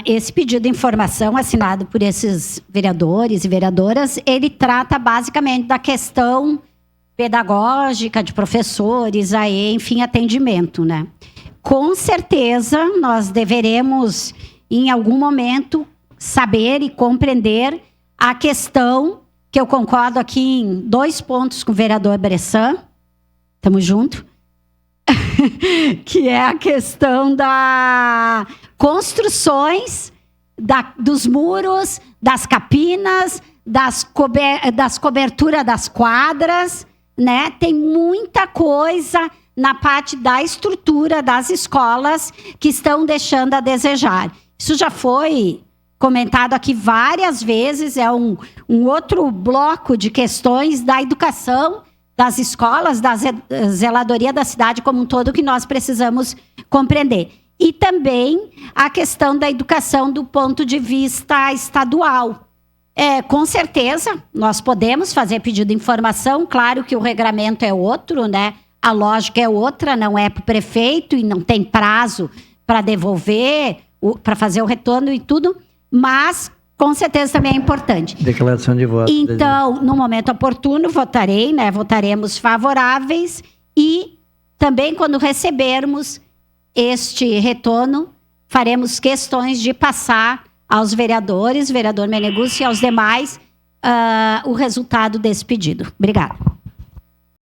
esse pedido de informação assinado por esses vereadores e vereadoras, ele trata basicamente da questão pedagógica de professores, aí, enfim, atendimento, né? Com certeza, nós deveremos, em algum momento, saber e compreender a questão, que eu concordo aqui em 2 pontos com o vereador Bressan, estamos juntos, que é a questão das construções dos muros, das capinas, das coberturas das quadras, né? Tem muita coisa na parte da estrutura das escolas que estão deixando a desejar. Isso já foi comentado aqui várias vezes, é um outro bloco de questões da educação, das escolas, da zeladoria da cidade como um todo, que nós precisamos compreender. E também a questão da educação do ponto de vista estadual. Com certeza, nós podemos fazer pedido de informação, claro que o regramento é outro, né? A lógica é outra, não é para o prefeito e não tem prazo para devolver, para fazer o retorno e tudo, mas com certeza também é importante. Declaração de voto. Então, no momento oportuno, votarei, né? Votaremos favoráveis e também quando recebermos este retorno, faremos questões de passar aos vereadores, vereador Meneguzzi e aos demais, o resultado desse pedido. Obrigada.